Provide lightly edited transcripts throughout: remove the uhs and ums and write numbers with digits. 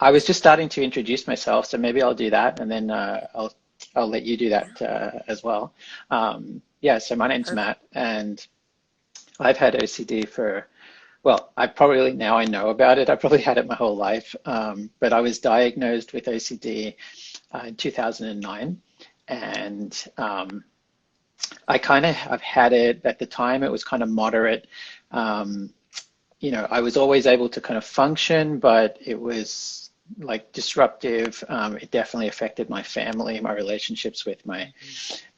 I was just starting to introduce myself, so maybe I'll do that, and then I'll let you do that as well. Yeah, so my name's Perfect. Matt, and I've had OCD for, well, I probably now I know about it. I probably had it my whole life, but I was diagnosed with OCD in 2009, and I've had it at the time. It was kind of moderate. Um, I was always able to kind of function, but it was like disruptive. It definitely affected my family, my relationships with my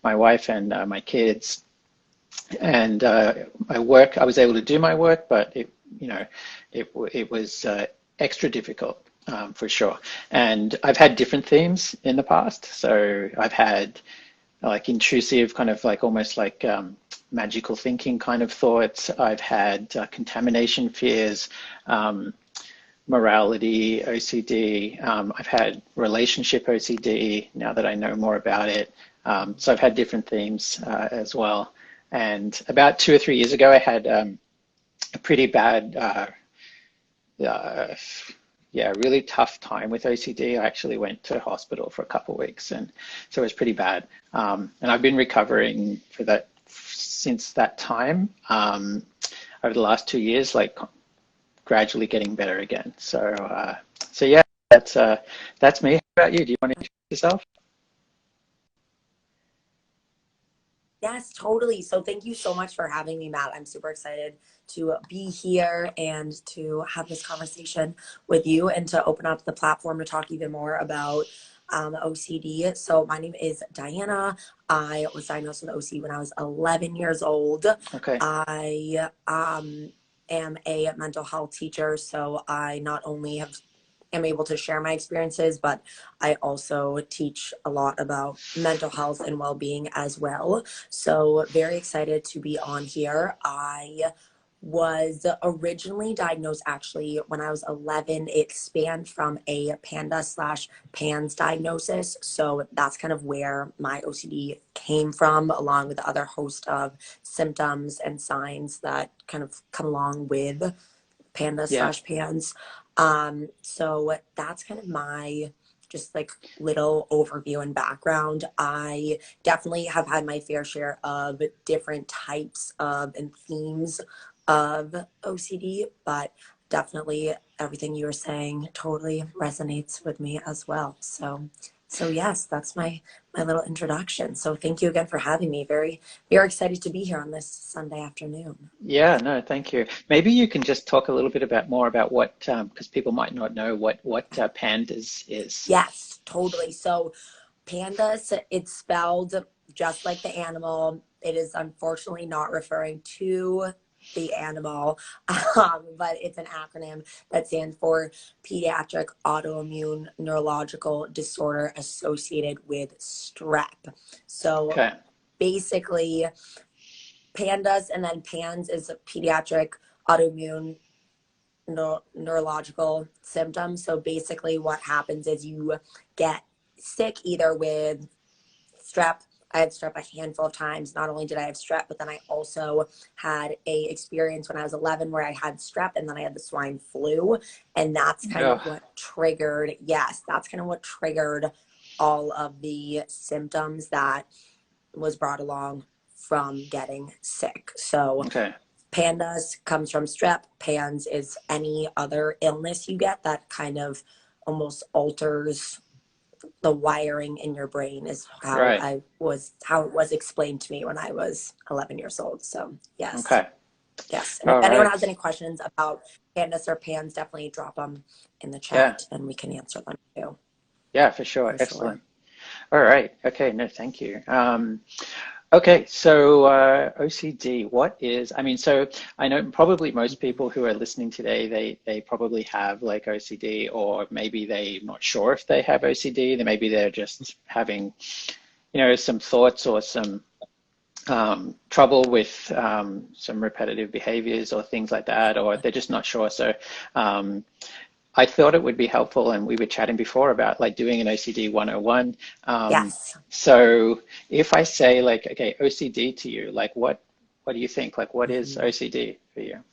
wife and my kids, and my work. I was able to do my work, but it was extra difficult for sure. And I've had different themes in the past. So I've had like intrusive, kind of like almost like magical thinking kind of thoughts. I've had contamination fears, um, morality, OCD. I've had relationship OCD now that I know more about it. So I've had different themes as well. And about 2 or 3 years ago, I had a pretty bad, uh, yeah, really tough time with OCD. I actually went to hospital for a couple of weeks, and so it was pretty bad. And I've been recovering for that since that time. Over the last 2 years, like gradually getting better again. So yeah, that's me. How about you? Do you want to introduce yourself? Yes, totally. So thank you so much for having me, Matt. I'm super excited to be here and to have this conversation with you and to open up the platform to talk even more about OCD. So my name is Diana. I was diagnosed with OCD when I was 11 years old. Okay. I am a mental health teacher, so I not only am able to share my experiences, but I also teach a lot about mental health and well-being as well. So very excited to be on here. I was originally diagnosed actually when I was 11. It spanned from a panda slash PANS diagnosis. So that's kind of where my OCD came from, along with the other host of symptoms and signs that kind of come along with panda Yeah. slash pans. So that's kind of my just like little overview and background. I definitely have had my fair share of different types of and themes of OCD, but definitely everything you were saying totally resonates with me as well. So yes, that's my little introduction. So thank you again for having me. Very excited to be here on this Sunday afternoon. Yeah, no, thank you. Maybe you can just talk a little bit about more about what, because people might not know what pandas is. Yes, totally. So pandas, it's spelled just like the animal. It is unfortunately not referring to the animal, but it's an acronym that stands for Pediatric Autoimmune Neurological Disorder Associated with Strep. So Okay. basically, pandas and then PANS is pediatric autoimmune neurological symptoms. So basically, what happens is you get sick either with strep. I had strep a handful of times. Not only did I have strep, but then I also had a experience when I was 11 where I had strep and then I had the swine flu. And that's kind of Oh, what triggered, yes, that's kind of what triggered all of the symptoms that was brought along from getting sick. So okay. pandas comes from strep. Pans is any other illness you get that kind of almost alters the wiring in your brain is Right. how it was explained to me when I was 11 years old. So yes, Okay. yes. And if All anyone right. has any questions about pandas or pans, definitely drop them in the Yeah. chat and we can answer them too, Yeah, for sure. for sure. Excellent. All right. Okay. No, thank you. Okay, so OCD, what is, I mean, so I know probably most people who are listening today, they probably have like OCD, or maybe they're not sure if they have OCD, then maybe they're just having, some thoughts or some trouble with some repetitive behaviors or things like that, or they're just not sure. So um, I thought it would be helpful, and we were chatting before about like doing an OCD 101. Yes. So if I say like, okay, OCD to you, like what do you think? Like what is Mhm. OCD for you?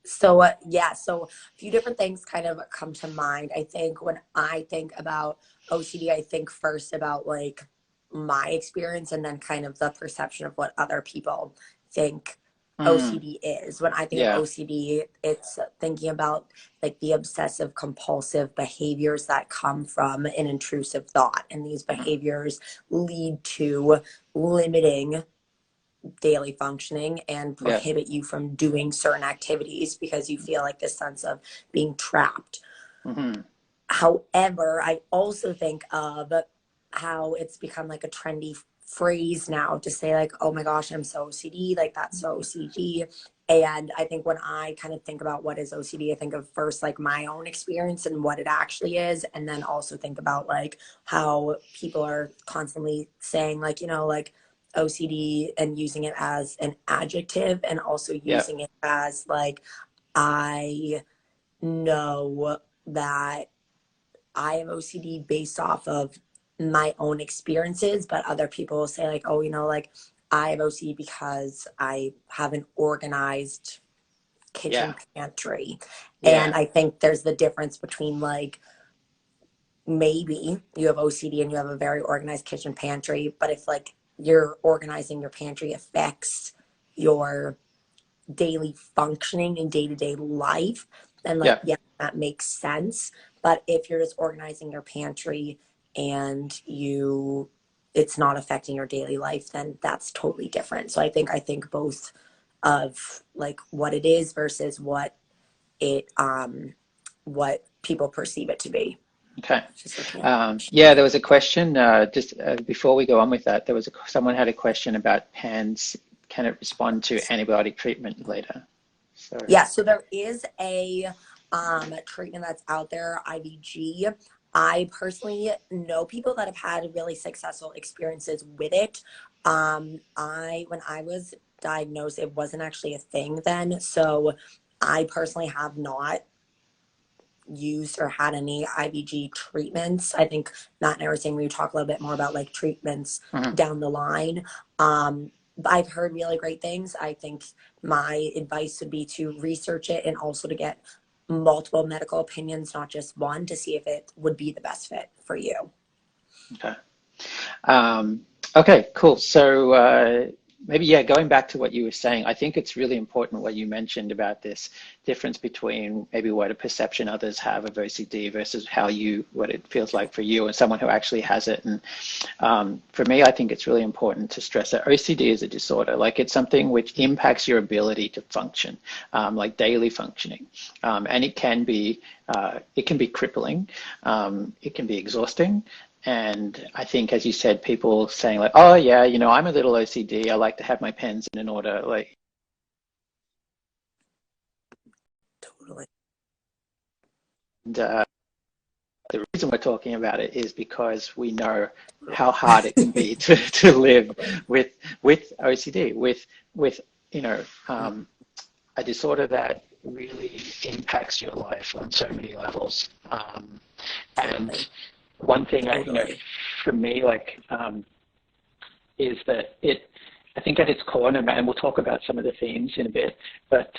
So yeah, so a few different things kind of come to mind. I think when I think about OCD, I think first about like my experience and then kind of the perception of what other people think Mm, OCD is. When I think of yeah. OCD, it's thinking about like the obsessive compulsive behaviors that come from an intrusive thought. And these Mhm. behaviors lead to limiting daily functioning and Yeah. prohibit you from doing certain activities because you feel like this sense of being trapped. Hmm. However, I also think of how it's become like a trendy phrase now to say like, oh my gosh, I'm so OCD, like that's so OCD. And I think when I kind of think about what is OCD, I think of first like my own experience and what it actually is, and then also think about like how people are constantly saying like, like OCD and using it as an adjective and also Yeah. using it as like, I know that I have OCD based off of my own experiences, but other people will say like, oh, like I have OCD because I have an organized Yeah. kitchen pantry. And Yeah. I think there's the difference between like maybe you have OCD and you have a very organized kitchen pantry, but if like you're organizing your pantry affects your daily functioning and day-to-day life, then like Yeah. yeah, that makes sense. But if you're just organizing your pantry and it's not affecting your daily life, then that's totally different. So I think both of like what it is versus it what people perceive it to be. Okay. Just looking at Yeah, there was a question just before we go on with that. There was someone had a question about PANS. Can it respond to antibiotic treatment later? So, Yeah, so there is a treatment that's out there, IVG. I personally know people that have had really successful experiences with it. I when I was diagnosed, it wasn't actually a thing then, so I personally have not used or had any IVG treatments. I think Matt and I were saying we would talk a little bit more about like treatments mhm. down the line. I've heard really great things. I think my advice would be to research it and also to get multiple medical opinions, not just one, to see if it would be the best fit for you. Okay. Um, okay, cool. So maybe, yeah, going back to what you were saying, I think it's really important what you mentioned about this difference between maybe what a perception others have of OCD versus what it feels like for you and someone who actually has it. And for me, I think it's really important to stress that OCD is a disorder. Like it's something which impacts your ability to function, like daily functioning. And it can be crippling. It can be exhausting. And I think, as you said, people saying like, "Oh yeah, I'm a little OCD. I like to have my pens in an order." Like, Totally. and, the reason we're talking about it is because we know how hard it can be to live with OCD, with you know a disorder that really impacts your life on so many levels. And Totally. one thing, Totally. for me, like. Is that I think at its core, and we'll talk about some of the themes in a bit, but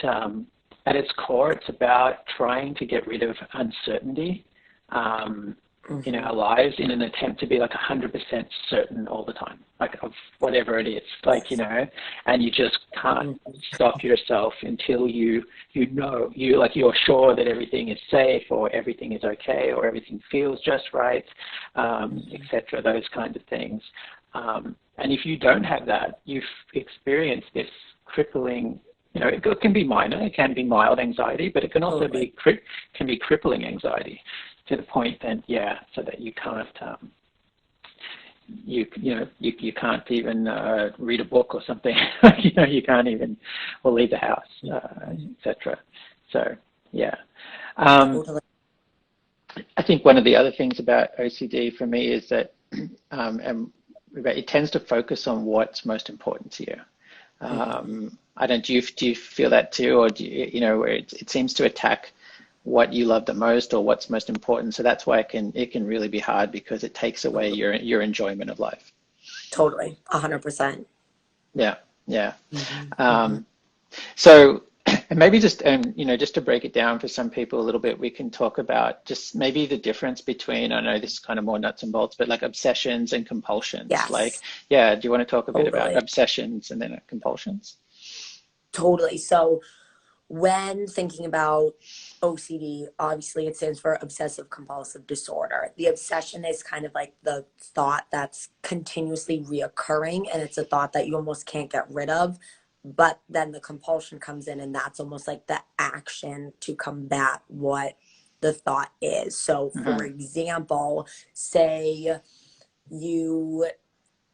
at its core, it's about trying to get rid of uncertainty in Hmm. our lives in an attempt to be like 100% certain all the time, like of whatever it is, like, Yes. and you just can't Hmm. stop yourself until you're sure that everything is safe or everything is okay or everything feels just right, etc. Those kinds of things. And if you don't have that, you've experienced this crippling, it can be minor, it can be mild anxiety, but it can also Totally. be crippling anxiety to the point that, yeah, so that you can't, you can't even read a book or something. You can't even, or leave the house, etc. So, yeah. Um, Totally. I think one of the other things about OCD for me is that and it tends to focus on what's most important to you. Hmm. I don't. Do you feel that too, or where it seems to attack what you love the most or what's most important? So that's why it can really be hard because it takes away your enjoyment of life. Totally. 100%. Yeah, yeah. Hmm. Hmm. Um, so And maybe just, just to break it down for some people a little bit, we can talk about just maybe the difference between, I know this is kind of more nuts and bolts, but like obsessions and compulsions. Like, Yes, yeah, do you want to talk a bit about totally. obsessions and then compulsions? Totally. So when thinking about OCD, obviously it stands for obsessive compulsive disorder. The obsession is kind of like the thought that's continuously reoccurring, and it's a thought that you almost can't get rid of. But then the compulsion comes in, and that's almost like the action to combat what the thought is. So, for Mm-hmm. example, say you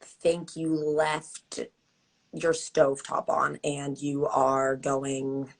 think you left your stovetop on and you are going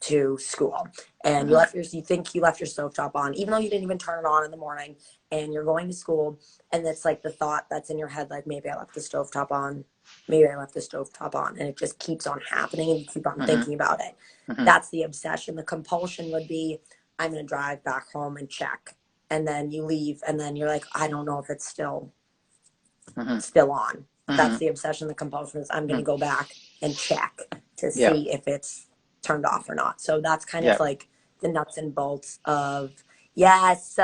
to school, and Mm-hmm. you think you left your stovetop on even though you didn't even turn it on in the morning, and you're going to school, and it's like the thought that's in your head, like, maybe I left the stovetop on, maybe I left the stovetop on, and it just keeps on happening and you keep on Mm-hmm. thinking about it. Mm-hmm. That's the obsession. The compulsion would be, I'm going to drive back home and check, and then you leave, and then you're like, I don't know if it's Mm-hmm. still on. That's Mm-hmm. the obsession. The compulsion is, I'm going Mm-hmm. to go back and check to Yeah. see if it's turned off or not. So that's kind of Yeah. like the nuts and bolts of, yes,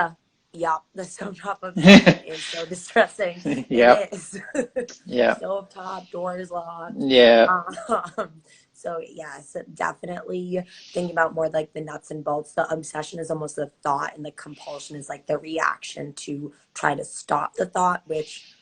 yep, the stovetop obsession is so distressing. Yep. It is. Yeah. Stovetop, door is locked. Yeah. So yes, definitely thinking about more like the nuts and bolts. The obsession is almost the thought, and the compulsion is like the reaction to try to stop the thought, which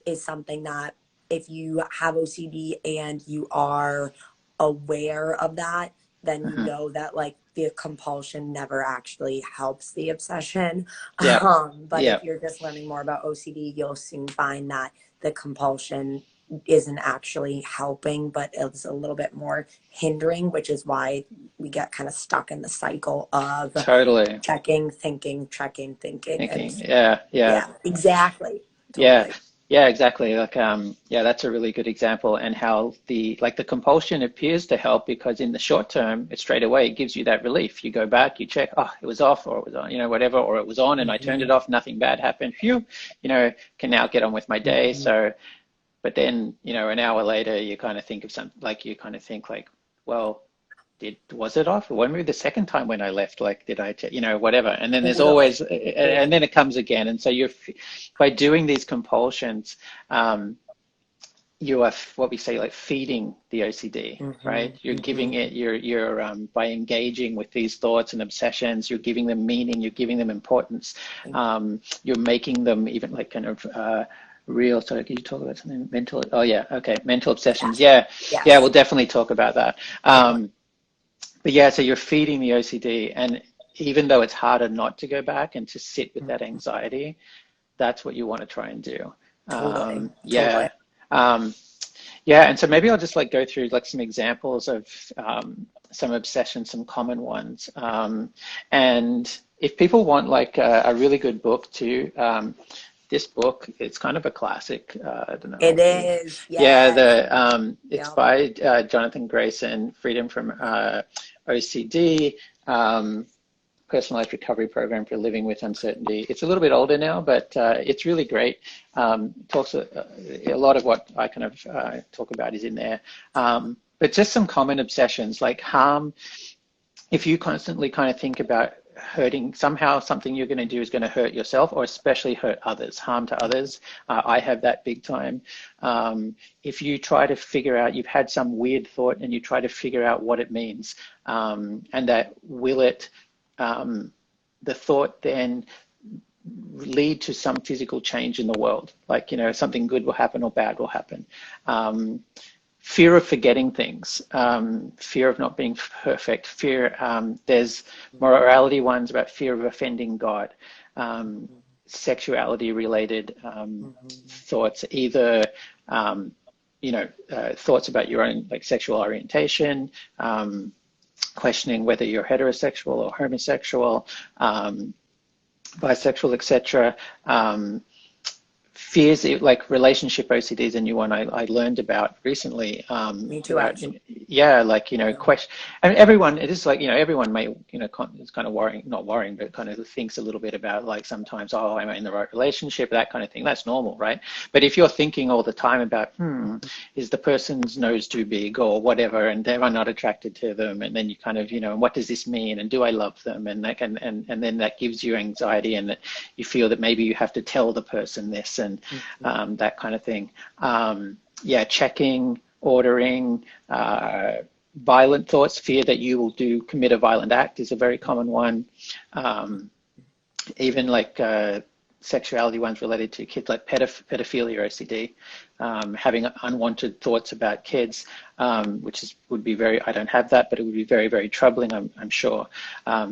is something that, if you have OCD and you are aware of that, then you Mm-hmm. know that like the compulsion never actually helps the obsession. Yeah. But Yeah. if you're just learning more about OCD, you'll soon find that the compulsion isn't actually helping, but it's a little bit more hindering, which is why we get kind of stuck in the cycle of Totally. checking, thinking, checking, thinking. And Thinking. Yeah. Yeah. yeah, exactly. Yeah, Totally. yeah, exactly. Like, yeah, that's a really good example. And how the compulsion appears to help because in the short term, it straight away it gives you that relief. You go back, you check, oh, it was off, or it was on, whatever, or it was on and I turned it Mhm. off, nothing bad happened. Phew, can now get on with my day. Mhm. So, but then, an hour later, you kind of think of something like well, was it off? When maybe the second time when I left, like, did I, whatever. And then there's Totally. always, and then it comes again. And so by doing these compulsions, you are what we say, like feeding the OCD, right? Mhm. You're giving Mhm. it, you're by engaging with these thoughts and obsessions, you're giving them meaning, you're giving them importance, you're making them even like kind of real. So can you talk about something mental? Oh yeah, okay, mental obsessions. Yes. Yeah, yeah, we'll Yes. definitely talk about that. Totally. But yeah, so you're feeding the OCD, and even though it's harder not to go back and to sit with that Mhm. anxiety, that's what you want to try and do. Totally. Totally. Yeah. Um, yeah, and so maybe I'll just like go through like some examples of some obsessions, some common ones. And if people want like a really good book too, this book, it's kind of a classic. I don't It know. is. Yeah, Yes. it's Yep. by Jonathan Grayson, Freedom from OCD, Personalized Recovery Program for Living with Uncertainty. It's a little bit older now, but it's really great. Talks a lot of what I kind of talk about is in there. But just some common obsessions like harm. If you constantly kind of think about hurting, somehow something you're going to do is going to hurt yourself or especially hurt others, harm to others. I have that big time. If you try to figure out, you've had some weird thought and you try to figure out what it means, and that will it, the thought then lead to some physical change in the world, like, something good will happen or bad will happen. Fear of forgetting things, fear of not being perfect, fear, there's morality ones about fear of offending God, sexuality related Mhm. thoughts, either thoughts about your own like sexual orientation, questioning whether you're heterosexual or homosexual, bisexual, etc. fears, like relationship OCD is a new one I learned about recently. Me too, About, actually. yeah, like, Yeah. question. I mean, everyone, it is like, everyone may, it's kind of worrying, not worrying, but kind of thinks a little bit about like sometimes, oh, am I in the right relationship, that kind of thing. That's normal, right? But if you're thinking all the time about, is the person's nose too big or whatever, and am I not attracted to them? And then you kind of, what does this mean? And do I love them? And that can, and then that gives you anxiety, and that you feel that maybe you have to tell the person this, and that kind of thing. Yeah, checking, ordering, violent thoughts, fear that you will commit a violent act is a very common one. Even like sexuality ones related to kids, like pedophilia, OCD, having unwanted thoughts about kids, which would be very, I don't have that, but it would be very, very troubling, I'm sure.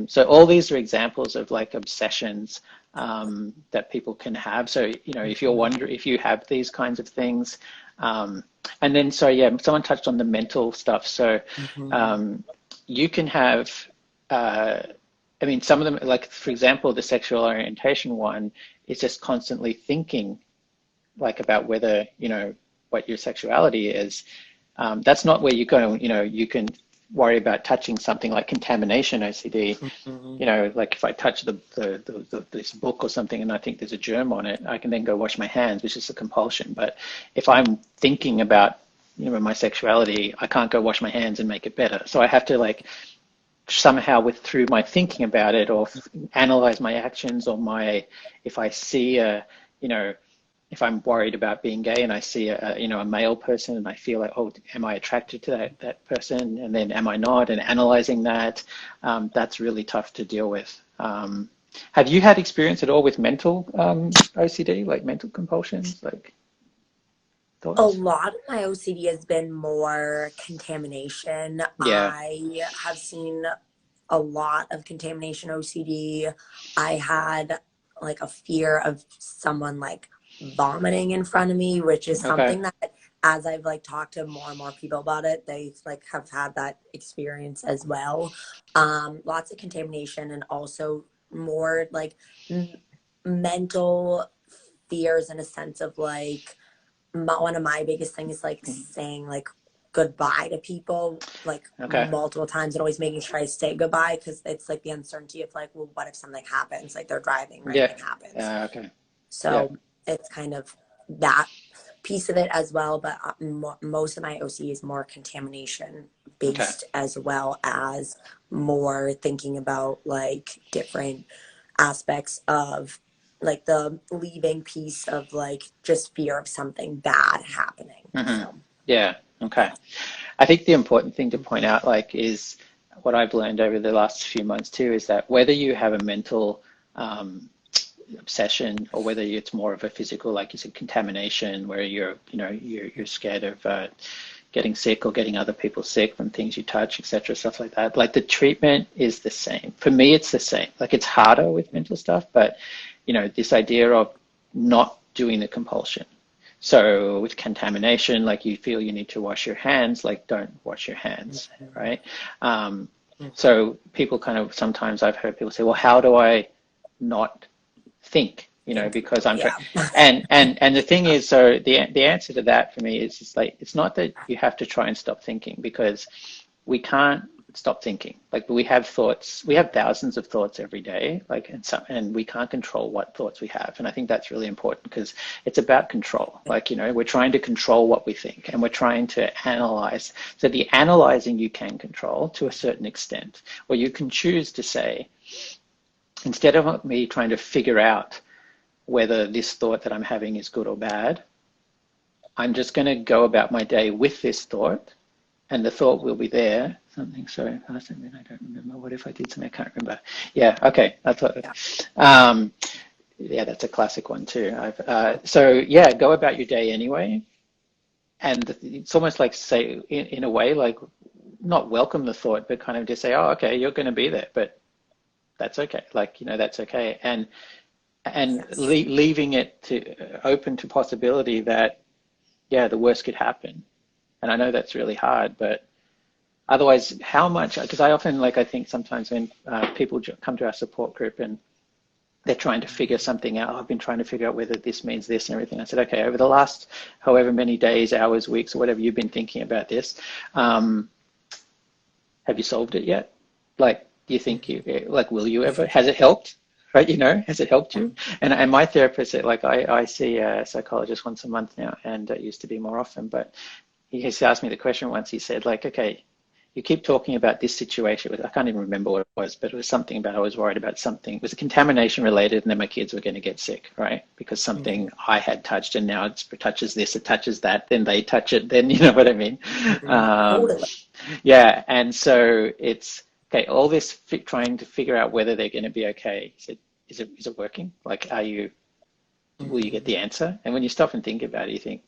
So all these are examples of like obsessions that people can have. So, if you're wondering if you have these kinds of things, and then, so yeah, someone touched on the mental stuff. So you can have, I mean, some of them, like, for example, the sexual orientation one is just constantly thinking, like, about whether, what your sexuality is. That's not where you go, you can worry about touching something like contamination OCD. Like if I touch this book or something and I think there's a germ on it, I can then go wash my hands, which is a compulsion. But if I'm thinking about, my sexuality, I can't go wash my hands and make it better. So I have to like somehow through my thinking about it, or analyze my actions, or if I see if I'm worried about being gay and I see a male person and I feel like, oh, am I attracted to that person, and then am I not, and analyzing that, that's really tough to deal with. Have you had experience at all with mental OCD, like mental compulsions, like A thoughts? lot of my OCD has been more contamination. Yeah. I have seen a lot of contamination OCD. I had like a fear of someone like vomiting in front of me, which is Okay. something that as I've like talked to more and more people about it, they like have had that experience as well. Lots of contamination, and also more like mental fears in a sense of like one of my biggest things is like saying like goodbye to people like Okay. multiple times, and always making sure I say goodbye, because it's like the uncertainty of like, well, what if something happens, like they're driving, right, Yeah. and it happens. Okay. Yeah. So it's kind of that piece of it as well, but most of my OC is more contamination Okay. based, as well as more thinking about like different aspects of like the leaving piece of like just fear of something bad happening. So Yeah. Okay. I think the important thing to point out, like, is what I've learned over the last few months too, is that whether you have a mental obsession, or whether it's more of a physical, like you said, contamination, where you're scared of getting sick or getting other people sick from things you touch, etc., stuff like that. Like the treatment is the same. For me, it's the same. Like it's harder with mental stuff, but this idea of not doing the compulsion. So with contamination, like you feel you need to wash your hands, like don't wash your hands, right? So people kind of, sometimes I've heard people say, well, how do I not think? think, Because I'm trying, yeah. and the thing is, so the answer to that for me is just like, it's not that you have to try and stop thinking, because we can't stop thinking. Like we have thoughts, we have thousands of thoughts every day, like, and we can't control what thoughts we have. And I think that's really important, because it's about control. Like, we're trying to control what we think, and we're trying to analyze. So the analyzing you can control to a certain extent, or you can choose to say, instead of me trying to figure out whether this thought that I'm having is good or bad, I'm just going to go about my day with this thought, and the thought will be there. Something, sorry, I don't remember. What if I did something? I can't remember. Yeah, okay. That's what, yeah, that's a classic one too. So yeah, go about your day anyway. And it's almost like, say, in a way, like not welcome the thought, but kind of just say, oh, okay, you're going to be there, but that's okay. Like, that's okay. And Yes. leaving it to open to possibility that, yeah, the worst could happen. And I know that's really hard, but otherwise, how much, because I often, like, I think sometimes when people come to our support group, and they're trying to figure something out. I've been trying to figure out whether this means this and everything. I said, okay, over the last however many days, hours, weeks, or whatever you've been thinking about this, have you solved it yet? Like, do you think like, will you ever? Has it helped? Right, has it helped you? And my therapist said, like, I see a psychologist once a month now, and it used to be more often, but he asked me the question once. He said, like, okay, you keep talking about this situation. I can't even remember what it was, but it was something about I was worried about something. It was contamination related, and then my kids were going to get sick, right? Because something I had touched, and now it touches this, it touches that, then they touch it, then you know what I mean? Totally. Yeah, and so it's okay. All this trying to figure out whether they're going to be okay. Is it working? Like, will you get the answer? And when you stop and think about it, you think,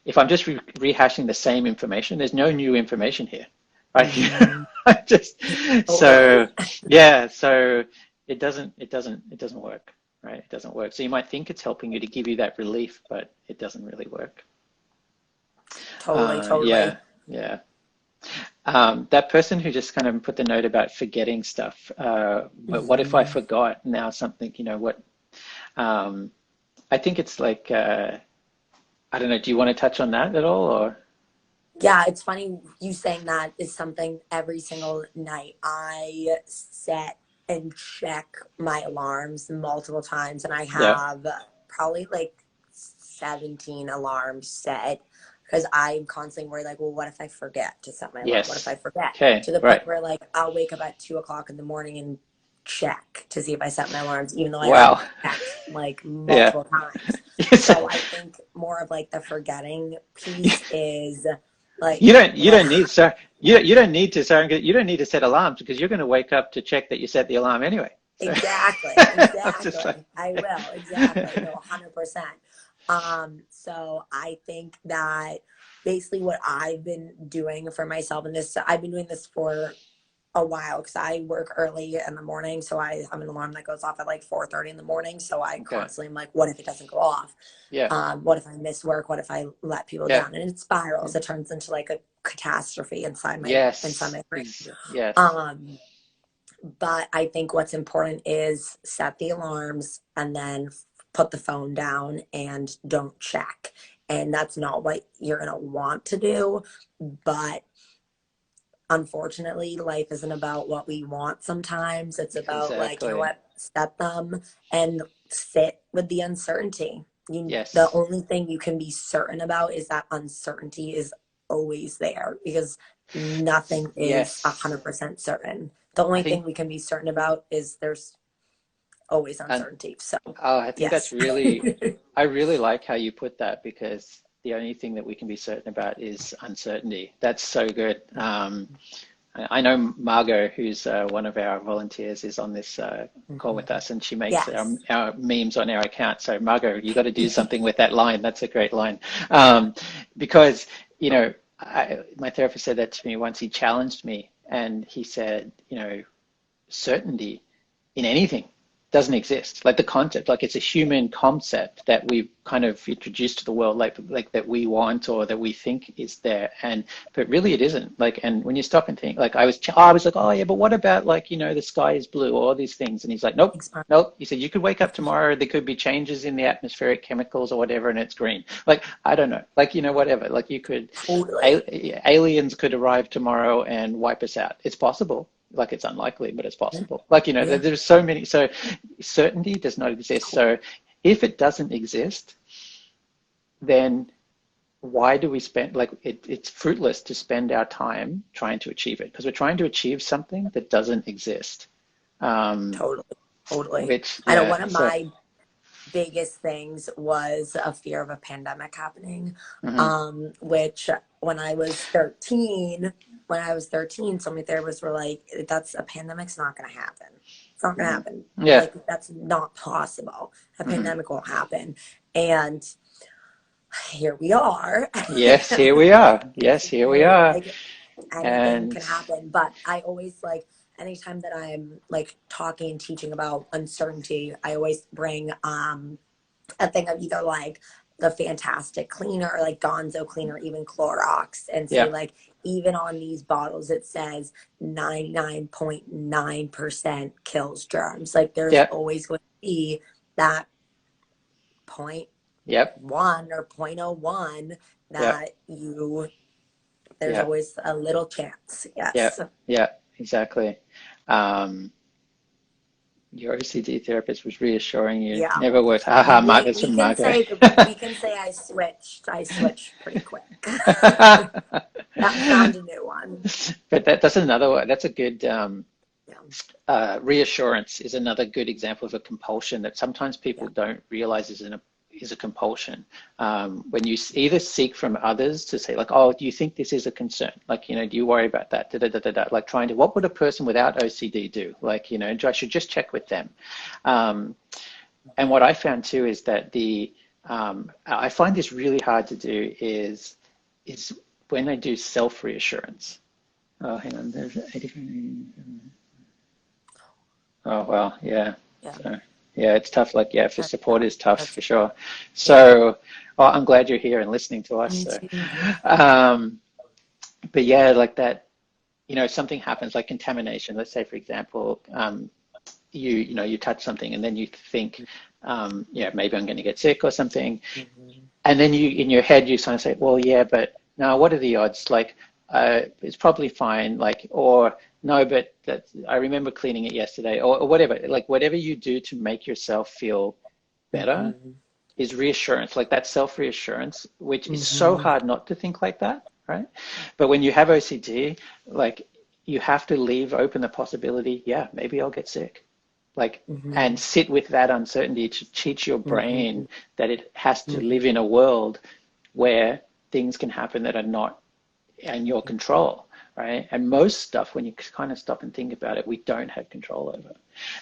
if I'm just rehashing the same information, there's no new information here, right? So yeah, so it doesn't work, right? It doesn't work. So you might think it's helping you to give you that relief, but it doesn't really work. Totally. Yeah. That person who just kind of put the note about forgetting stuff, but what if I forgot now something, I think it's like, I don't know, do you want to touch on that at all, or? Yeah, it's funny you saying that is something every single night I set and check my alarms multiple times, and I Yeah. have probably like 17 alarms set because I'm constantly worried, like, well, what if I forget to set my alarm? What if Yes. I forget? Okay. To the Right. point where, like, I'll wake up at 2 o'clock in the morning and check to see if I set my alarms, even though I already Wow. checked like Yeah. multiple times. Yes. So I think more of like the forgetting piece is like You what don't need, sir. You don't need to, sir. You don't need to set alarms because you're going to wake up to check that you set the alarm anyway. So. exactly. I was just like, I will, exactly. No, 100%. So I think that basically what I've been doing for myself, and this I've been doing this for a while because I work early in the morning, so I have an alarm that goes off at like 4:30 in the morning. So I okay. constantly am like, what if it doesn't go off? Yeah. What if I miss work? What if I let people Yeah. down? And it spirals. It turns into like a catastrophe inside my Yes. brain. Yes. But I think what's important is set the alarms and then put the phone down and don't check. And that's not what you're gonna want to do, but unfortunately, life isn't about what we want sometimes. It's about, like, you know Exactly. what, set them and sit with the uncertainty. The Yes. only thing you can be certain about is that uncertainty is always there because nothing is Yes. 100% certain. The I only thing think, we can be certain about is there's always and uncertainty. So, I think that's yes. really, I really like how you put that because the only thing that we can be certain about is uncertainty. That's so good. I know Margot, who's one of our volunteers, is on this call with us, and she makes Yes. our memes on our account. So Margot, you got to do something with that line. That's a great line, because my therapist said that to me once. He challenged me, and he said, certainty in anything doesn't exist. Like the concept, like it's a human concept that we've kind of introduced to the world, like that we want or that we think is there, but really it isn't. Like, and when you stop and think, like I was like, oh yeah, but what about like the sky is blue or all these things? And he's like, nope, nope. He said you could wake up tomorrow, there could be changes in the atmospheric chemicals or whatever, and it's green. Like I don't know, like whatever. Like you could, aliens could arrive tomorrow and wipe us out. It's possible. Like it's unlikely, but it's possible. Like, there's so many, so certainty does not exist. So if it doesn't exist, then why do we spend, like it's fruitless to spend our time trying to achieve it because we're trying to achieve something that doesn't exist. Totally. Which, I know yeah, one of my biggest things was a fear of a pandemic happening, which when I was 13, so many therapists were like, that's a pandemic's not going to happen. It's not going to happen. Yeah. Like that's not possible. A pandemic won't happen. And here we are. Yes, here we are. Yes, here we are. Like anything can happen. But I always anytime that I'm like talking and teaching about uncertainty, I always bring a thing of either like the Fantastic Cleaner or like Gonzo Cleaner, even Clorox, and say like even on these bottles it says 99.9% kills germs. Like there's always going to be that point Yep. 1 or point oh 0.01 Yep. that there's Yep. always a little chance. Yes. Yep. Yep. Exactly. Um, your OCD therapist was reassuring you. Yeah. Never worked. Haha, Mark, We that's we from can Marco. say we can say I switched pretty quick. Found a new one. But that's another one. That's a good Yeah. reassurance is another good example of a compulsion that sometimes people Yeah. don't realize is a compulsion. When you either seek from others to say like, oh, do you think this is a concern? Like, you know, do you worry about that? Da, da, da, da, da. Like trying to, what would a person without OCD do? Like, you know, I should just check with them. And what I found too is that I find this really hard to do is when I do self-reassurance. Oh, hang on, there's 80. Oh, well, yeah. Yeah. So, yeah, it's tough. Like, yeah, for That's support is tough that's for sure. yeah. So, oh, I'm glad you're here and listening to us. Me So, too. but yeah, like that, you know, something happens like contamination. Let's say, for example, you touch something and then you think, yeah, maybe I'm going to get sick or something. Mm-hmm. And then in your head, you kind of say, well, yeah, but now what are the odds? Like, it's probably fine. Like, or no, but I remember cleaning it yesterday or whatever. Like, whatever you do to make yourself feel better Mm-hmm. is reassurance, like that self-reassurance, which is so Mm-hmm. hard not to think like that, right? But when you have OCD, like you have to leave open the possibility, yeah, maybe I'll get sick. Like, Mm-hmm. and sit with that uncertainty to teach your Mm-hmm. brain that it has to live Mm-hmm. in a world where things can happen that are not in your control, right? And most stuff, when you kind of stop and think about it, we don't have control over.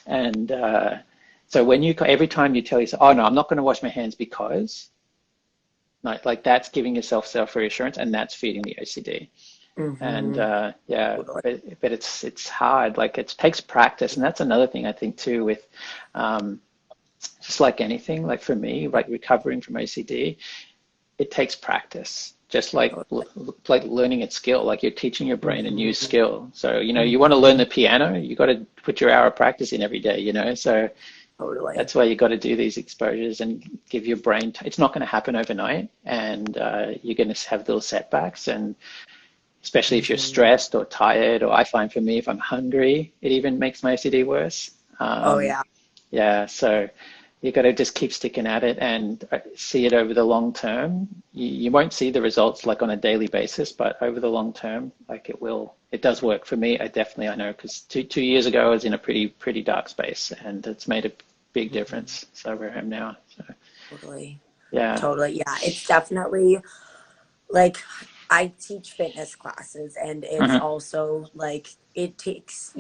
And so when every time you tell yourself, oh no, I'm not going to wash my hands because, like that's giving yourself self-reassurance and that's feeding the OCD. And Mm-hmm. yeah, Totally. but it's hard. Like it takes practice, and that's another thing I think too with um, just like anything. Like for me, like recovering from OCD, it takes practice. Just like learning a skill, like you're teaching your brain a new Mm-hmm. skill. So you know you want to learn Mm-hmm. the piano, you got to put your hour of practice in every day. You know, so Totally. that's why you got to do these exposures and give your brain. It's not going to happen overnight, and you're going to have little setbacks and especially if you're Mm-hmm. stressed or tired, or I find for me, if I'm hungry, it even makes my OCD worse. Oh Um, yeah. yeah, so you got to just keep sticking at it and see it over the long term. You won't see the results like on a daily basis, but over the long term, like it will. It does work for me. I know because two years ago I was in a pretty dark space, and it's made a big Mm-hmm. difference. So where I am now. So Totally. yeah. Totally. Yeah. It's definitely like I teach fitness classes and it's Hmm. also like it takes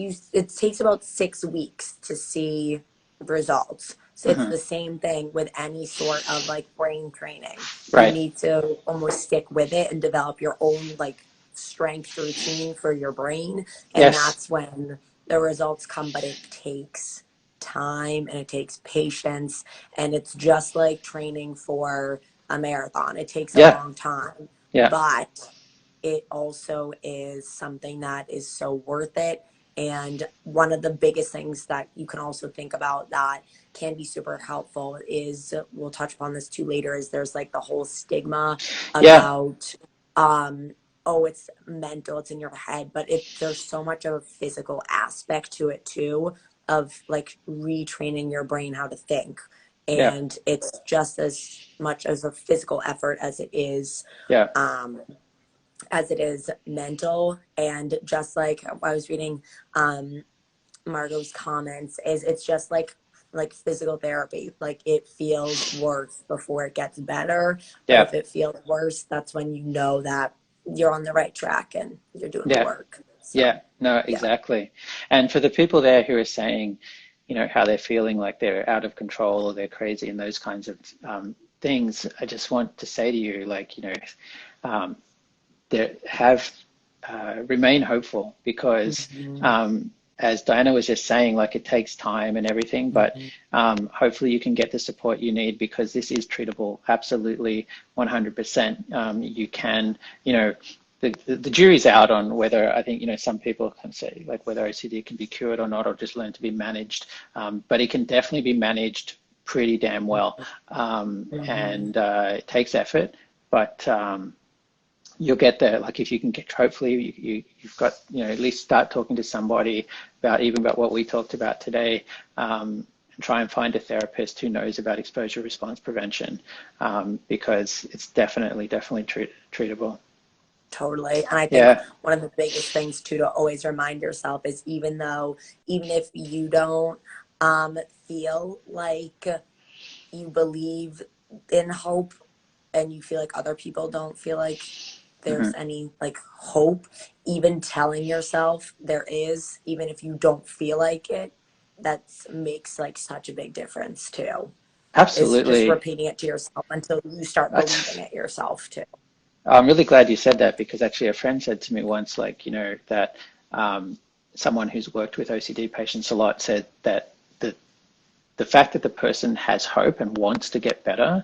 about 6 weeks to see results. So it's Hmm. the same thing with any sort of like brain training. You Right. need to almost stick with it and develop your own like strength routine for your brain. And Yes. that's when the results come, but it takes time and it takes patience. And it's just like training for a marathon. It takes a Yeah. long time, Yeah. but it also is something that is so worth it. And one of the biggest things that you can also think about that can be super helpful is we'll touch upon this too later is there's like the whole stigma Yeah. about oh it's mental, it's in your head, but there's so much of a physical aspect to it too of like retraining your brain how to think, Yeah. and it's just as much as a physical effort Yeah. um, as it is mental. And just like I was reading Margot's comments, is it's just like physical therapy. Like it feels worse before it gets better, but Yeah. if it feels worse, that's when you know that you're on the right track and you're doing the Yeah. work. So Yeah, no, yeah. exactly. And for the people there who are saying, you know, how they're feeling like they're out of control or they're crazy and those kinds of things, I just want to say to you, like, you know, um, there have remain hopeful because, Mm-hmm. as Diana was just saying, like it takes time and everything, but Mm-hmm. hopefully you can get the support you need because this is treatable, absolutely 100%. You can, you know. the jury's out on whether, I think, some people can say like whether OCD can be cured or not, or just learn to be managed. But it can definitely be managed pretty damn well. And it takes effort, but you'll get there. Like if you can get, hopefully you've got, at least start talking to somebody about what we talked about today, and try and find a therapist who knows about exposure response prevention, because it's definitely treatable. Totally. And I think Yeah. one of the biggest things too to always remind yourself is even if you don't feel like you believe in hope, and you feel like other people don't feel like there's any like hope, even telling yourself there is, even if you don't feel like it, that makes like such a big difference too. Is just Absolutely. repeating it to yourself until you start believing That's, it yourself too. I'm really glad you said that, because actually a friend said to me once, like, that someone who's worked with OCD patients a lot said that the fact that the person has hope and wants to get better,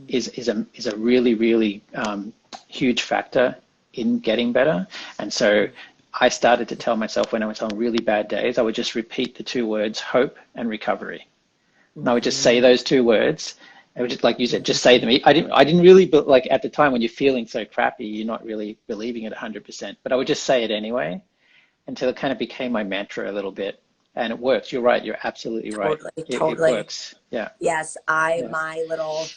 is a really, really huge factor in getting better. And so I started to tell myself, when I was on really bad days, I would just repeat the two words, hope and recovery. And I would just say those two words. I would just, like you said, just say them. I didn't really, but like at the time when you're feeling so crappy, you're not really believing it 100%, but I would just say it anyway, until it kind of became my mantra a little bit. And it works. You're right. You're absolutely right. Totally, It totally. works. Yeah. Yes, Yeah. my little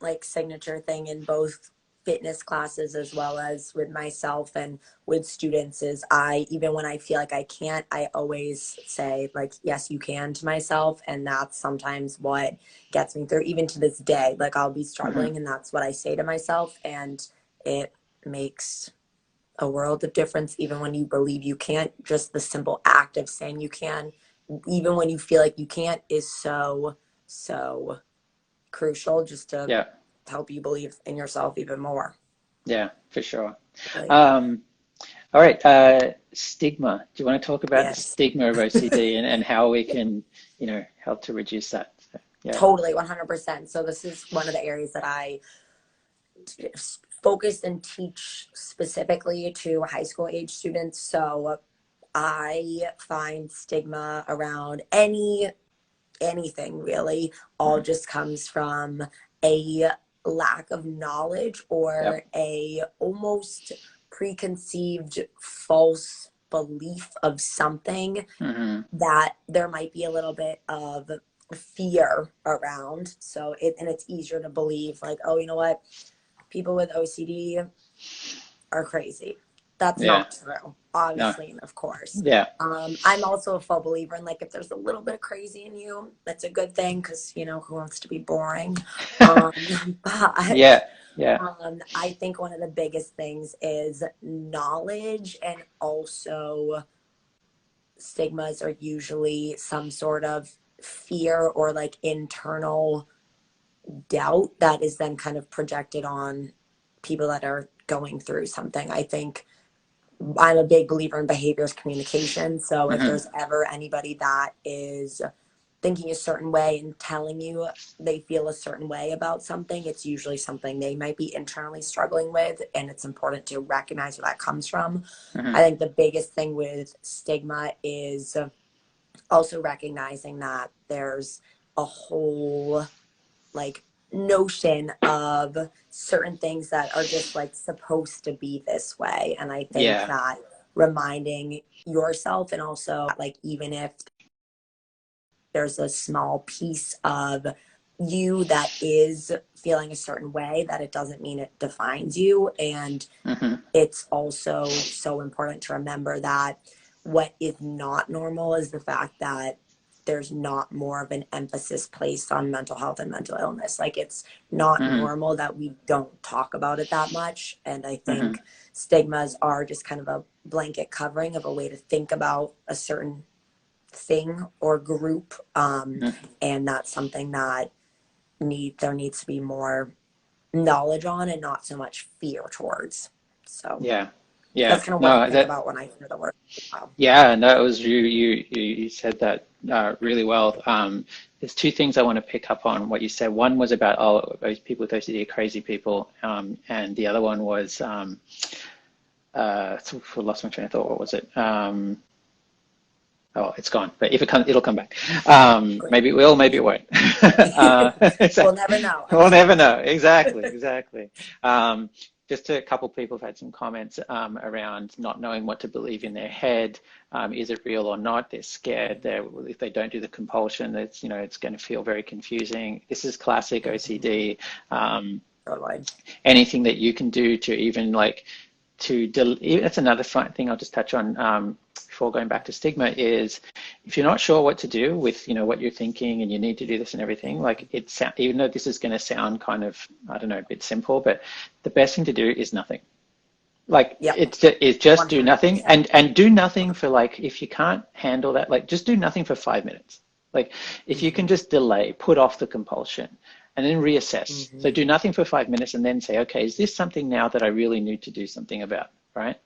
like signature thing in both fitness classes as well as with myself and with students is I, even when I feel like I can't, I always say like, yes, you can to myself. And that's sometimes what gets me through even to this day. Like I'll be struggling and that's what I say to myself, and it makes a world of difference even when you believe you can't. Just the simple act of saying you can, even when you feel like you can't, is so crucial just to Yeah. help you believe in yourself even more. Yeah, for sure. Like, Um, all right. Stigma. Do you want to talk about the yes, stigma of OCD, and how we can, help to reduce that? So, yeah. totally, 100%. So this is one of the areas that I focus and teach specifically to high school age students. So I find stigma around anything really all Mhm. just comes from a lack of knowledge or Yep. a almost preconceived false belief of something Hmm. that there might be a little bit of fear around. So it's easier to believe like, oh, you know what, people with OCD are crazy. That's Yeah. not true, No. obviously, and of course. Yeah. I'm also a full believer in like if there's a little bit of crazy in you, that's a good thing because who wants to be boring? Um, but Yeah. Yeah. I think one of the biggest things is knowledge, and also stigmas are usually some sort of fear or like internal doubt that is then kind of projected on people that are going through something. I think I'm a big believer in behaviors communication. So if Hmm. there's ever anybody that is thinking a certain way and telling you they feel a certain way about something, it's usually something they might be internally struggling with. And it's important to recognize where that comes from. Hmm. I think the biggest thing with stigma is also recognizing that there's a whole like notion of certain things that are just like supposed to be this way. And I think Yeah. that reminding yourself, and also like even if there's a small piece of you that is feeling a certain way, that it doesn't mean it defines you. And Hmm. it's also so important to remember that what is not normal is the fact that there's not more of an emphasis placed on mental health and mental illness. Like it's not Hmm. normal that we don't talk about it that much. And I Hmm. think stigmas are just kind of a blanket covering of a way to think about a certain thing or group. And that's something that there needs to be more knowledge on and not so much fear towards. So Yeah. Yeah. That's kind of what I No, think that, about when I hear the word stigma. yeah, no, it was you said that really well. There's two things I want to pick up on what you said. One was about, oh, those people with OCD are crazy people, and the other one was I lost my train of thought. What was it? Oh, it's gone. But if it comes, it'll come back. Great. Maybe it will, maybe it won't. We'll never know. We'll never know. Exactly, exactly. Just a couple people have had some comments around not knowing what to believe in their head. Is it real or not? They're scared. If they don't do the compulsion, it's going to feel very confusing. This is classic OCD. Totally. Anything that you can do to even like that's another thing I'll just touch on before going back to stigma is if you're not sure what to do with what you're thinking and you need to do this and everything, like even though this is going to sound kind of, I don't know, a bit simple, but the best thing to do is nothing. Like Yep. it's just do nothing 100%. and do nothing for, like, if you can't handle that, like just do nothing for 5 minutes. Like if you can just delay, put off the compulsion and then reassess. So do nothing for 5 minutes and then say, okay, is this something now that I really need to do something about, right?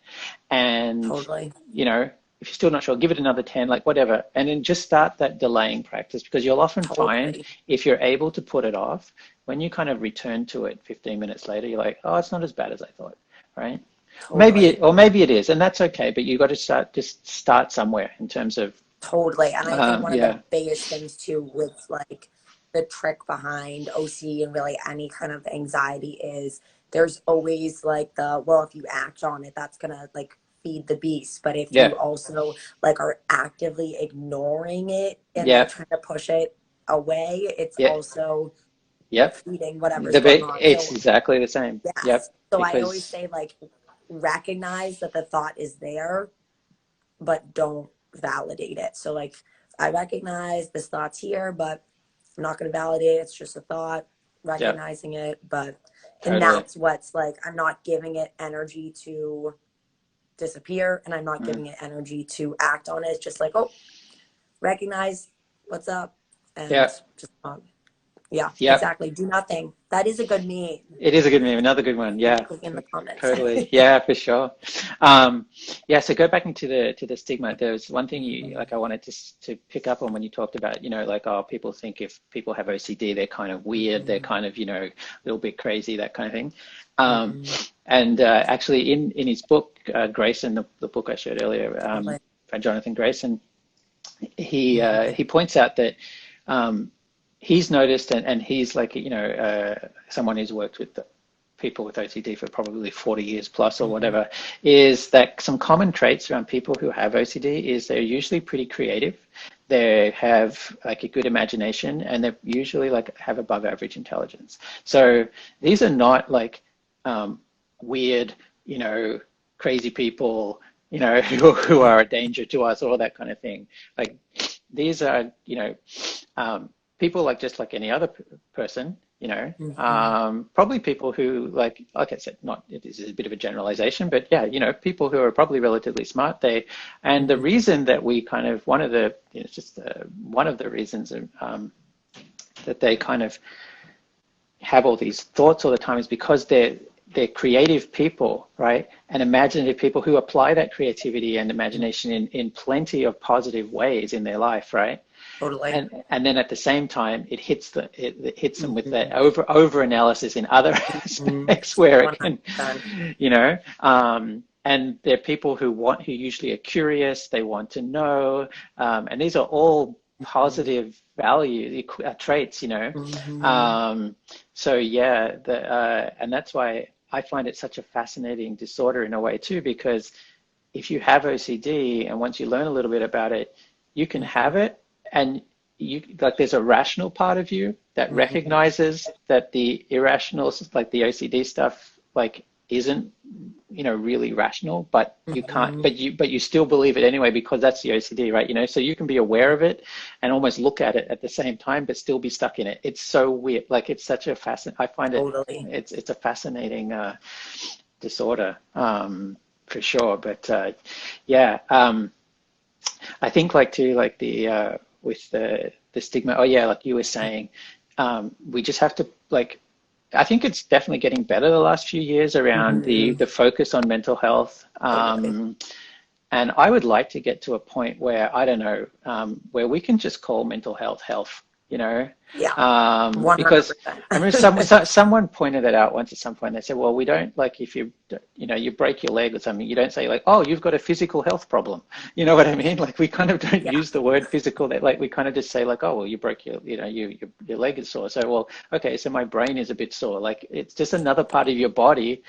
And, Totally. if you're still not sure, give it another 10, like whatever. And then just start that delaying practice, because you'll often find if you're able to put it off, when you kind of return to it 15 minutes later, you're like, oh, it's not as bad as I thought, right? Totally. Maybe it is, and that's okay, but you got to start somewhere in terms of, Totally. And I think one of yeah, the biggest things too with like the trick behind OCD and really any kind of anxiety is there's always like well, if you act on it, that's gonna like feed the beast. But if yeah, you also like are actively ignoring it and like yeah, trying to push it away, it's yeah, also yep. feeding whatever's going on. It's So exactly the same. yes. Yep, So I always because say like recognize that the thought is there, but don't validate it. So like I recognize this thought's here, but I'm not going to validate it. It's just a thought, yep, recognizing it. And totally. that's what's like, I'm not giving it energy to disappear and I'm not Mm, giving it energy to act on it. It's just like, oh, recognize what's up and yeah, just, yeah, yep. exactly. Do nothing. That is a good meme. It is a good meme. Another good one. Yeah, Click in the comments. totally. Yeah, for sure. Yeah. So go back into the stigma. There's one thing I wanted to pick up on when you talked about, like, oh, people think if people have OCD, they're kind of weird. They're kind of, a little bit crazy, that kind of thing. And actually, in his book, Grayson, the book I showed earlier, by Jonathan Grayson, he points out that. He's noticed, and he's like, someone who's worked with people with OCD for probably 40 years plus or whatever, is that some common traits around people who have OCD is they're usually pretty creative. They have like a good imagination, and they usually like have above average intelligence. So these are not like weird, crazy people, who are a danger to us, or that kind of thing. Like these are, people like just like any other person, probably people who like I said, this is a bit of a generalization, but yeah, people who are probably relatively smart. And the reason that we kind of, one of the, it's just one of the reasons that they kind of have all these thoughts all the time is because they're creative people, right? And imaginative people who apply that creativity and imagination in plenty of positive ways in their life, right? Totally. And then at the same time, it hits them with that over analysis in other aspects where it can, 100%. and they're people who usually are curious, they want to know, and these are all positive value traits, so yeah, and that's why I find it such a fascinating disorder in a way too, because if you have OCD and once you learn a little bit about it, you can have it, and there's a rational part of you that recognizes that the irrational, like the OCD stuff, like isn't really rational, but you can't, but you still believe it anyway because that's the OCD, right? So you can be aware of it and almost look at it at the same time, but still be stuck in it. It's so weird. Like it's such a I find it. Totally. It's a fascinating disorder, for sure. But yeah, I think like too, like the with the stigma. Oh yeah, like you were saying, we just have to like I think it's definitely getting better the last few years around Mm-hmm. the focus on mental health. Totally. And I would like to get to a point where, I don't know, where we can just call mental health health, you know? Yeah, Because I remember 100%. someone pointed that out once at some point. They said, well, we don't, like, if you, you know, you break your leg or something, you don't say like, oh, you've got a physical health problem. You know what I mean? Like, we kind of don't Yeah, use the word physical. Like, we kind of just say like, oh, well, you broke your, you know, your leg is sore. So, well, okay, so my brain is a bit sore. Like, it's just another part of your body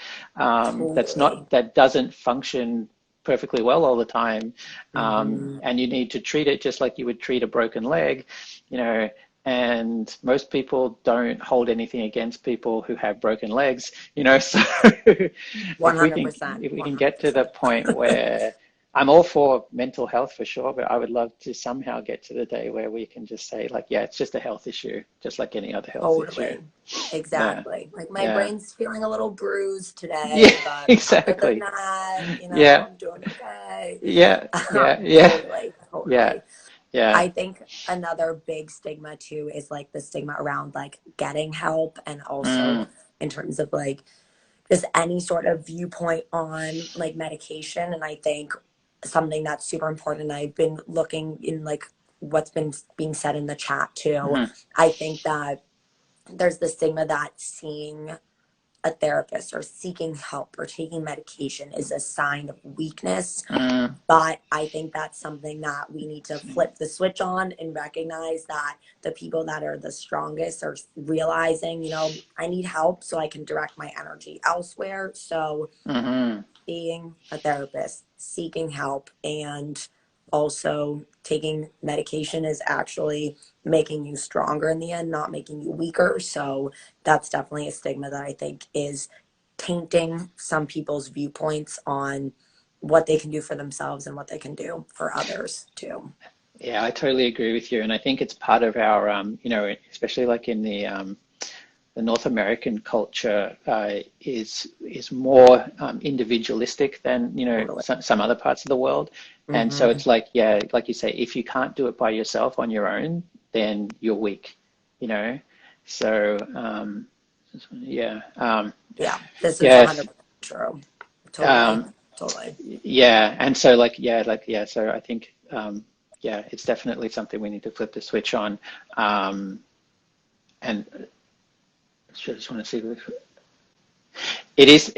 totally. that doesn't function perfectly well all the time, Hmm. and you need to treat it just like you would treat a broken leg, you know. And most people don't hold anything against people who have broken legs, you know. So if 100%. we can get to the 100%. point where, I'm all for mental health for sure, but I would love to somehow get to the day where we can just say like, yeah, it's just a health issue, just like any other health issue. Totally. Yeah, Exactly. Like my yeah, brain's feeling a little bruised yeah, today, but other than exactly. that, you know, Yeah, I'm doing okay. yeah, yeah, yeah, Totally. yeah, Totally. yeah. I think another big stigma too is like the stigma around like getting help, and also Mm, in terms of like just any sort of viewpoint on like medication. And I think something that's super important, I've been looking in like what's been being said in the chat too. mm, I think that there's the stigma that seeing a therapist or seeking help or taking medication is a sign of weakness. mm. But I think that's something that we need to flip the switch on and recognize that the people that are the strongest are realizing, you know, I need help so I can direct my energy elsewhere. So Mm-hmm. being a therapist, seeking help, and also taking medication is actually making you stronger in the end, not making you weaker. So that's definitely a stigma that I think is tainting some people's viewpoints on what they can do for themselves and what they can do for others too. Yeah, I totally agree with you, and I think it's part of our, you know, especially like in the North American culture, is more individualistic than, you know, Totally. some other parts of the world, and so Hmm. it's like, yeah, like you say, if you can't do it by yourself on your own, then you're weak, you know. So yeah, Yeah, this is yes. 100% true. Totally. Um, Totally. Yeah, and so like, so I think yeah, it's definitely something we need to flip the switch on. And I just want to see it is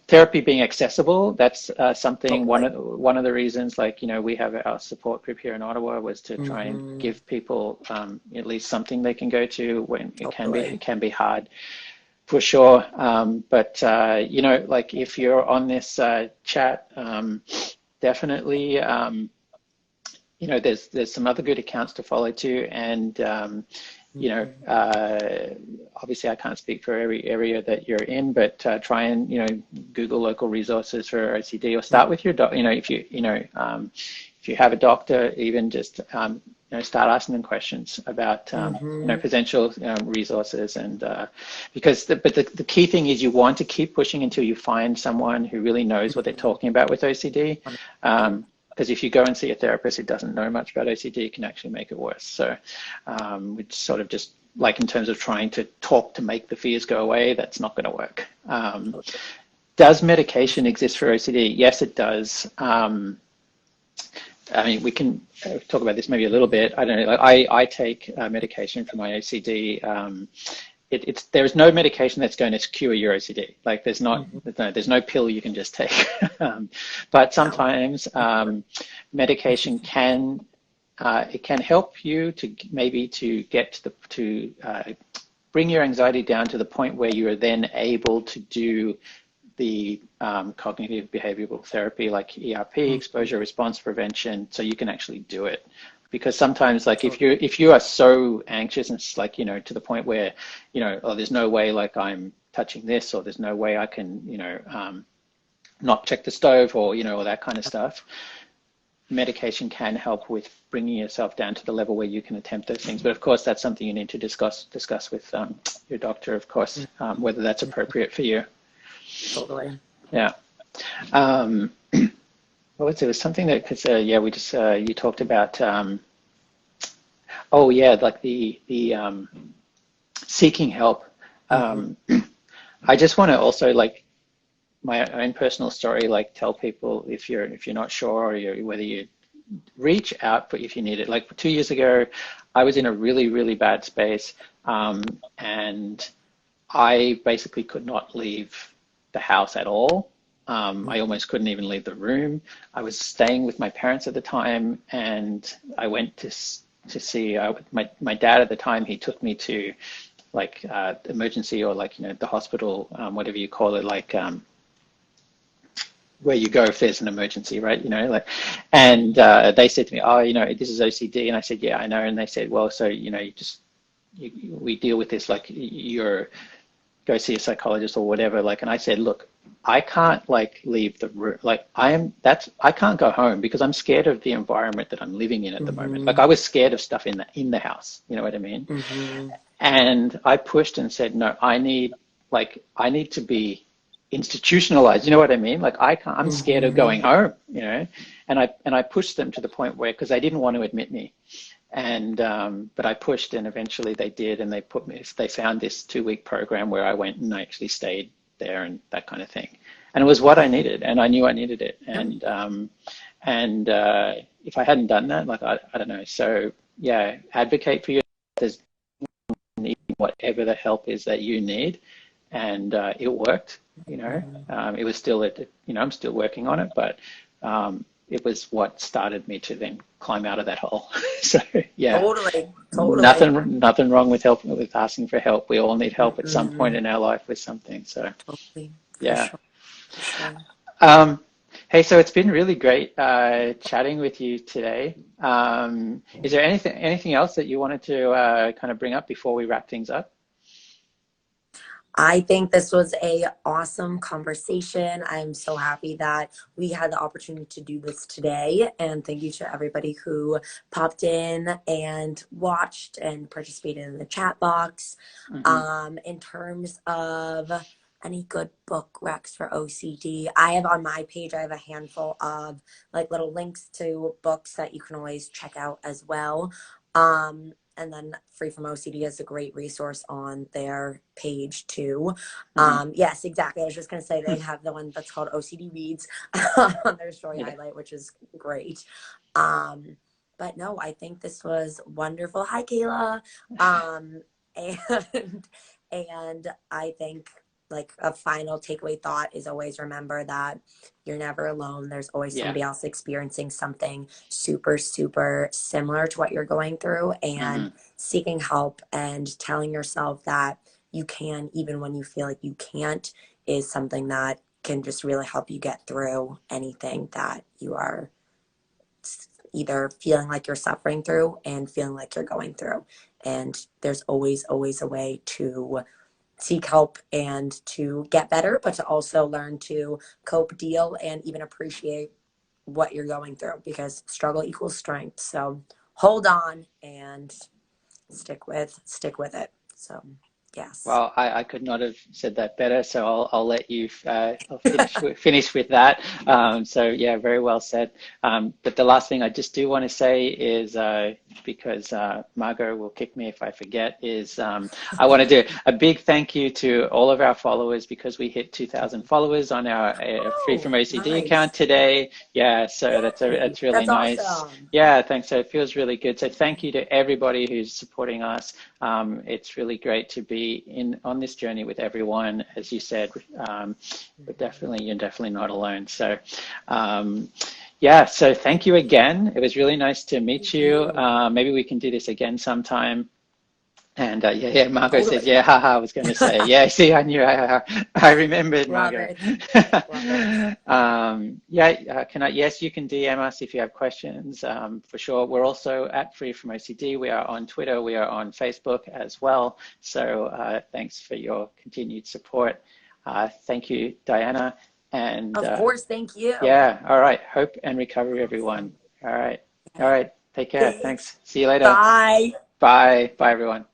therapy being accessible. That's something, Totally. one of the reasons, like, you know, we have our support group here in Ottawa, was to try and Hmm. give people at least something they can go to when Totally. it can be hard. For sure. But you know, like, if you're on this chat, definitely, you know, there's some other good accounts to follow too, and you know, Hmm. obviously I can't speak for every area that you're in, but try and, you know, Google local resources for OCD, or start with your doc. You know, if you, you know, if you have a doctor, even just you know, start asking them questions about you know, Hmm. potential resources, and because the key thing is, you want to keep pushing until you find someone who really knows what they're talking about with OCD. Because if you go and see a therapist who doesn't know much about OCD, it can actually make it worse. So it's sort of just like, in terms of trying to talk to make the fears go away, that's not going to work. Does medication exist for OCD? Yes, it does. I mean, we can talk about this maybe a little bit. I don't know. Like, I take medication for my OCD. It's there's no medication that's going to cure your OCD. Like, there's no pill you can just take. But No. sometimes medication can, it can help you to maybe to get to bring your anxiety down to the point where you are then able to do the cognitive behavioral therapy, like ERP, exposure response prevention, so you can actually do it. Because sometimes, like, Totally. if you are so anxious, and it's like, you know, to the point where, you know, oh, there's no way, like, I'm touching this, or there's no way I can, you know, not check the stove, or, you know, all that kind of stuff. Medication can help with bringing yourself down to the level where you can attempt those things. But of course, that's something you need to discuss with your doctor, of course, whether that's appropriate for you. Totally. Yeah. Um, what was it? It was something that, because yeah, we just you talked about. Oh yeah, like the seeking help. Hmm. I just want to also like my own personal story, like tell people if you're not sure or whether you reach out for if you need it. Like 2 years ago, I was in a really, really bad space, and I basically could not leave the house at all. I almost couldn't even leave the room. I was staying with my parents at the time, and I went to see my dad at the time. He took me to like emergency or like the hospital, whatever you call it, like where you go if there's an emergency, right? Like, and they said to me, oh, this is OCD, and I said, yeah, I know. And they said, well, so we deal with this, like you're go see a psychologist or whatever. Like, and I said, look, I can't like leave the room. Like I can't go home because I'm scared of the environment that I'm living in at the moment. Like I was scared of stuff in the house. You know what I mean? And I pushed and said, no, I need to be institutionalized. You know what I mean? Like I'm scared of going home, and I pushed them to the point where, because they didn't want to admit me. And but I pushed, and eventually they did, and they found this 2-week program where I went and I actually stayed there and that kind of thing. And it was what I needed, and I knew I needed it. And if I hadn't done that, like I don't know. So yeah, advocate for yourself. Need whatever the help is that you need, and it worked. It was still I'm still working on it, but it was what started me to then climb out of that hole. So yeah, totally. Nothing wrong with asking for help. We all need help at some point in our life with something. So totally. Yeah. For sure. Hey, so it's been really great chatting with you today. Is there anything else that you wanted to kind of bring up before we wrap things up? I think this was a awesome conversation. I'm so happy that we had the opportunity to do this today. And thank you to everybody who popped in and watched and participated in the chat box. In terms of any good book recs for OCD, I have on my page, I have a handful of like little links to books that you can always check out as well. And then Free from OCD is a great resource on their page too. Yes, exactly. I was just going to say they have the one that's called OCD Reads on their story highlight, which is great. But no, I think this was wonderful. Hi, Kayla. And I think like a final takeaway thought is always remember that you're never alone. There's always somebody else experiencing something super, super similar to what you're going through, and seeking help and telling yourself that you can, even when you feel like you can't, is something that can just really help you get through anything that you are either feeling like you're suffering through and feeling like you're going through. And there's always, always a way to seek help and to get better, but to also learn to cope, deal, and even appreciate what you're going through, because struggle equals strength. So hold on and stick with it. So yes. Well, I could not have said that better, so I'll let you finish with that. So yeah, very well said. But the last thing I just do want to say is, because Margot will kick me if I forget, is I want to do a big thank you to all of our followers, because we hit 2,000 followers on our Free from OCD account today. Yeah, so that's really nice. Awesome. Yeah, thanks. So it feels really good. So thank you to everybody who's supporting us. It's really great to be on this journey with everyone. As you said, but you're definitely not alone. So yeah, so thank you again. It was really nice to meet you. Maybe we can do this again sometime. And yeah, Margot said, yeah, haha, I was going to say, yeah, see, I knew, I remembered, Margot. Yes, you can DM us if you have questions, for sure. We're also at Free from OCD. We are on Twitter. We are on Facebook as well. So thanks for your continued support. Thank you, Diana. And of course, thank you. Yeah, all right. Hope and recovery, everyone. All right. Take care. Thanks. See you later. Bye. Bye, everyone.